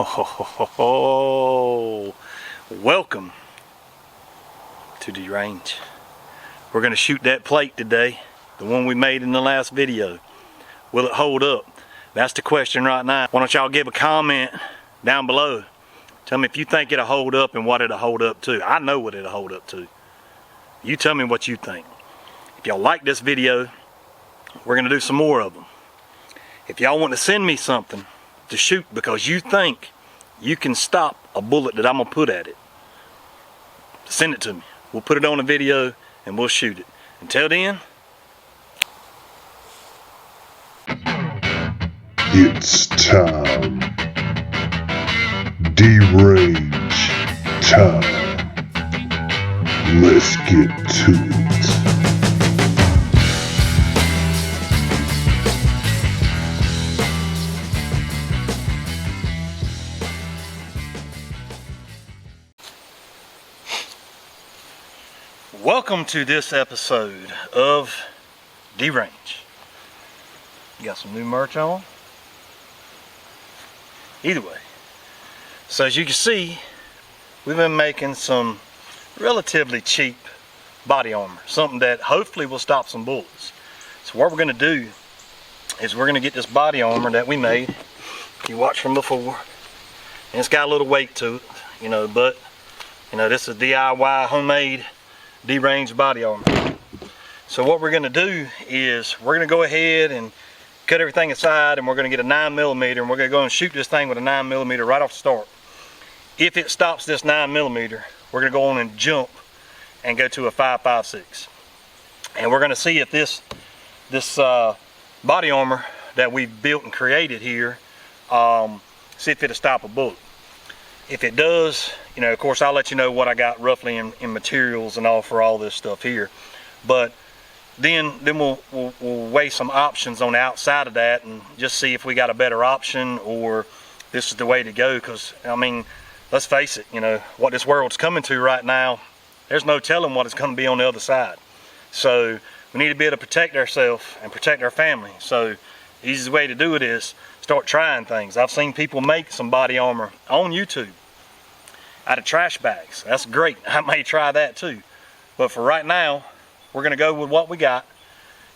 Oh, welcome to D-Range. We're going to shoot that plate today, the one we made in the last video. Will it hold up? That's the question right now. Why don't y'all give a comment down below. Tell me if you think it'll hold up and what it'll hold up to. I know what it'll hold up to. You tell me what you think. If y'all like this video, we're going to do some more of them. If y'all want to send me something to shoot because you think you can stop a bullet that I'm going to put at it, send it to me. We'll put it on a video and we'll shoot it. Until then, it's time. D-Range time. Let's get to it. welcome to this episode of D-Range. You got some new merch on? Either way. So as you can see, we've been making some relatively cheap body armor. Something that hopefully will stop some bullets. So what we're going to do is we're going to get this body armor that we made. You watched from before. And it's got a little weight to it, but this is DIY homemade D-Range body armor. So what we're going to do is we're going to go ahead and cut everything aside, and we're going to get a 9mm, and we're going to go and shoot this thing with a 9mm right off the start. If it stops this 9mm, we're going to go on and jump and go to a 5.56, and we're going to see if this body armor that we've built and created here, see if it'll stop a bullet. If it does, of course I'll let you know what I got roughly in materials and all for all this stuff here. But then we'll weigh some options on the outside of that and just see if we got a better option or this is the way to go. Because I mean, let's face it, what this world's coming to right now, there's no telling what it's going to be on the other side. So we need to be able to protect ourselves and protect our family. So the easiest way to do it is start trying things. I've seen people make some body armor on YouTube out of trash bags. That's great. I may try that too. But for right now, we're going to go with what we got.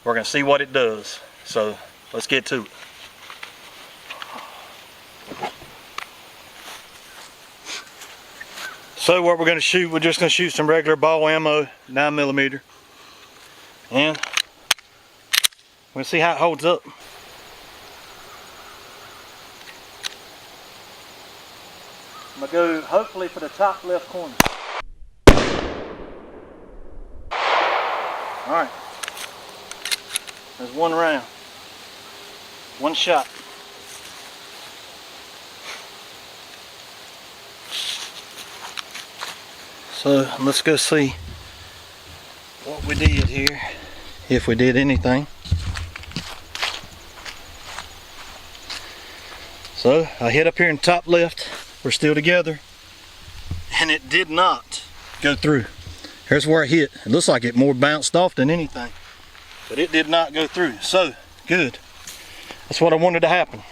We're going to see what it does. So let's get to it. So what we're going to shoot, we're just going to shoot some regular ball ammo, 9mm. And we'll see how it holds up. I'm going to go hopefully for the top left corner. Alright. There's one round. One shot. So let's go see what we did here. If we did anything. So I hit up here in top left. We're still together, and it did not go through. Here's where it hit. It looks like it more bounced off than anything, but it did not go through. So good. That's what I wanted to happen.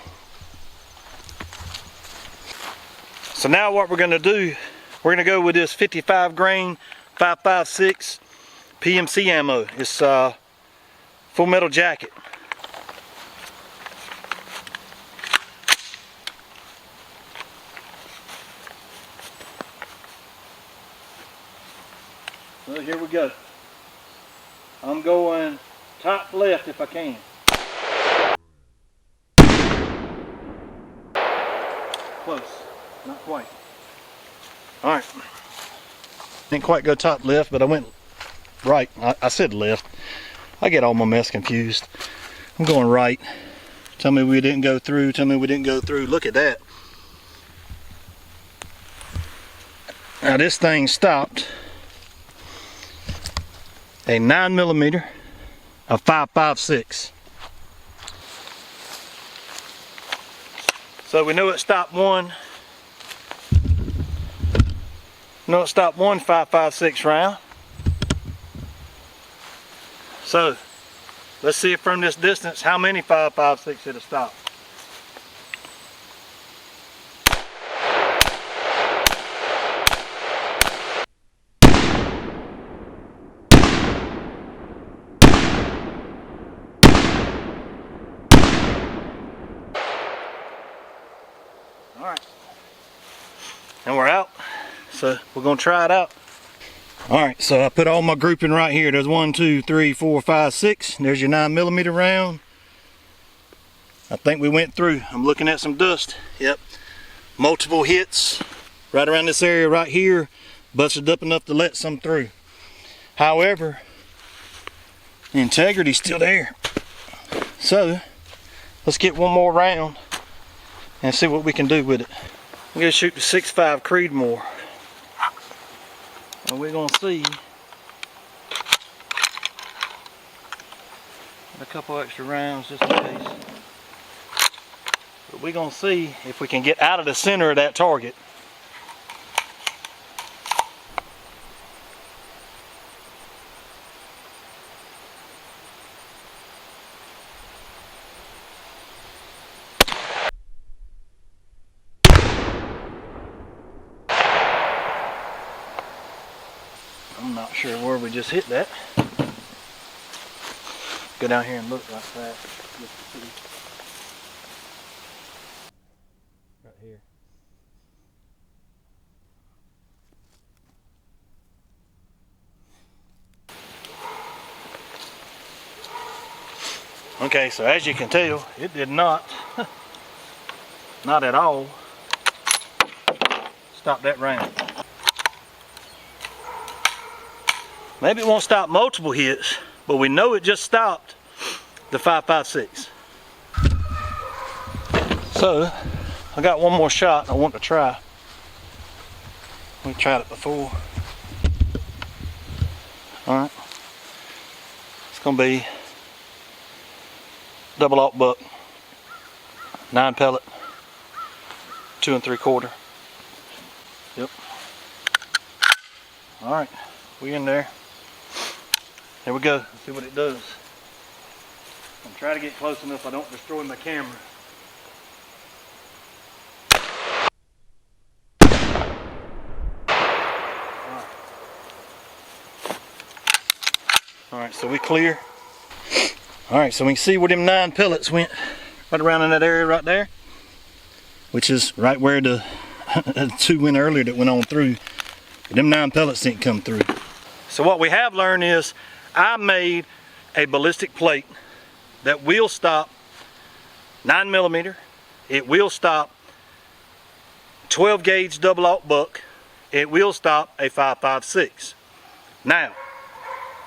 So now what we're going to do, we're going to go with this 55 grain 5.56 PMC ammo. It's Full Metal Jacket. So here we go. I'm going top left if I can. Close, not quite. Alright. Didn't quite go top left, but I went right. I said left. I get all my mess confused. I'm going right. Tell me we didn't go through. Tell me we didn't go through. Look at that. Now this thing stopped a 9mm of 5.56. So we know it stopped one. No, it stopped one 5.56 round. So let's see if from this distance how many 5.56 it'll stop. Alright. And we're out. So we're gonna try it out. Alright, so I put all my grouping right here. There's 1, 2, 3, 4, 5, 6. There's your 9mm round. I think we went through. I'm looking at some dust. Yep. Multiple hits right around this area right here. Busted up enough to let some through. However, the integrity's still there. So let's get one more round and see what we can do with it. I'm gonna shoot the 6.5 Creedmoor. And we're gonna see a couple extra rounds just in case. But we're gonna see if we can get out of the center of that target. I'm not sure where we just hit that. Go down here and look like that. Just to see. Right here. Okay, so as you can tell, it did not, not at all, stop that round. Maybe it won't stop multiple hits, but we know it just stopped the 5.56. So, I got one more shot I want to try. We tried it before. Alright. It's going to be double aught buck, 9 pellet, 2 3/4. Yep. Alright, we in there. There we go. Let's see what it does. I'm trying to get close enough I don't destroy my camera. Alright, so we clear. Alright, so we can see where them 9 pellets went. Right around in that area right there. Which is right where the 2 went earlier that went on through. But them 9 pellets didn't come through. So what we have learned is I made a ballistic plate that will stop 9mm. It will stop 12 gauge double aught buck. It will stop a 5.56. Now,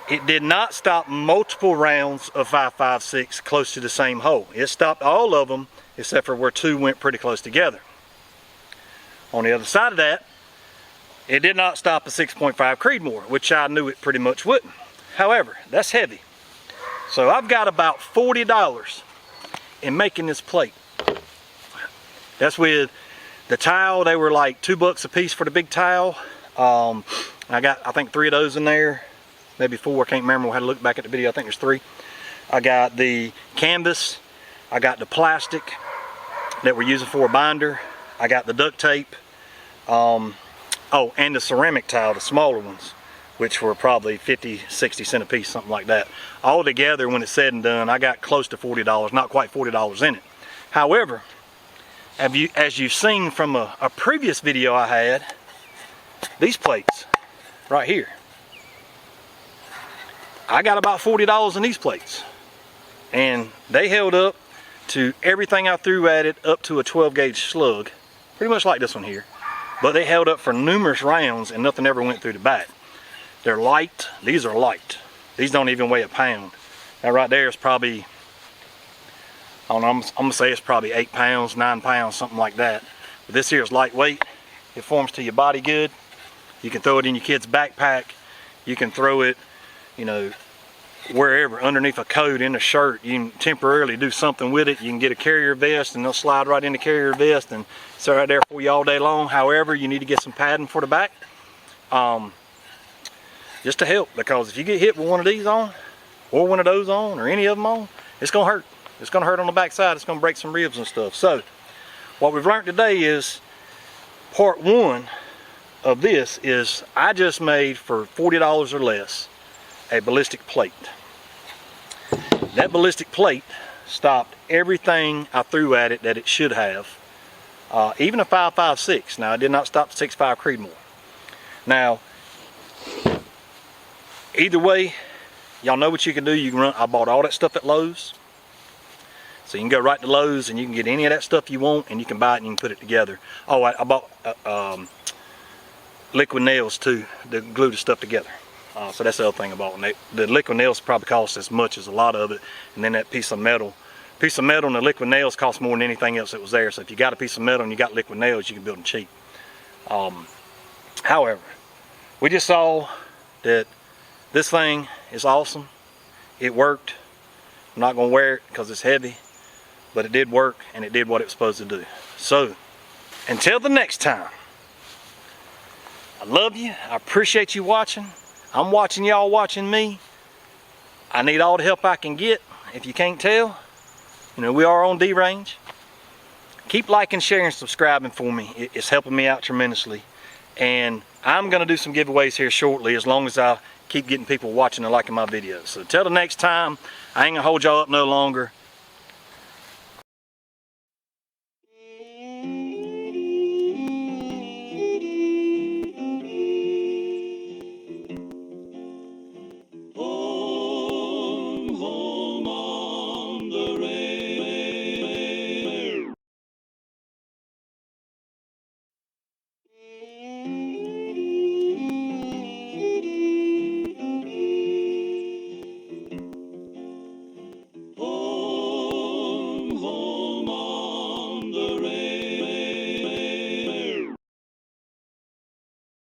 it did not stop multiple rounds of 5.56 close to the same hole. It stopped all of them except for where 2 went pretty close together. On the other side of that, it did not stop a 6.5 Creedmoor, which I knew it pretty much wouldn't. However, that's heavy. So I've got about $40 in making this plate. That's with the tile. They were like $2 a piece for the big tile. I got, I think, 3 of those in there. Maybe 4, I can't remember. We'll have to look back at the video. I think there's 3. I got the canvas. I got the plastic that we're using for a binder. I got the duct tape. Oh, and the ceramic tile, the smaller ones, which were probably 50, 60 cents a piece, something like that. All together, when it's said and done, I got close to $40, not quite $40 in it. However, as you've seen from a previous video I had, these plates right here, I got about $40 in these plates. And they held up to everything I threw at it up to a 12 gauge slug, pretty much like this one here. But they held up for numerous rounds and nothing ever went through the back. They're light. These are light. These don't even weigh a pound. That right there is probably, I don't know, I'm gonna say it's probably 8 pounds, 9 pounds, something like that. But this here is lightweight. It forms to your body good. You can throw it in your kid's backpack. You can throw it, you know, wherever, underneath a coat, in a shirt. You can temporarily do something with it. You can get a carrier vest and they'll slide right in the carrier vest and sit right there for you all day long. However, you need to get some padding for the back. Just to help, because if you get hit with one of these on, or one of those on, or any of them on, it's gonna hurt. It's gonna hurt on the back side. It's gonna break some ribs and stuff. So, what we've learned today is, part 1 of this is I just made, for $40 or less, a ballistic plate. That ballistic plate stopped everything I threw at it that it should have even a 5.56. Now I did not stop the 6.5 Creedmoor. Now, either way, y'all know what you can do. You can run. I bought all that stuff at Lowe's. So you can go right to Lowe's and you can get any of that stuff you want, and you can buy it and you can put it together. Oh, I bought liquid nails too to glue the stuff together. So that's the other thing I bought. The liquid nails probably cost as much as a lot of it, and then that piece of metal and the liquid nails cost more than anything else that was there. So if you got a piece of metal and you got liquid nails, you can build them cheap. However, we just saw that this thing is awesome. It worked. I'm not going to wear it because it's heavy, but it did work and it did what it was supposed to do. So until the next time, I love you. I appreciate you watching. I'm watching y'all watching me. I need all the help I can get. If you can't tell, you know, we are on D range. Keep liking, sharing, subscribing for me. It's helping me out tremendously. And I'm going to do some giveaways here shortly, as long as I keep getting people watching and liking my videos. So till the next time, I ain't going to hold y'all up no longer.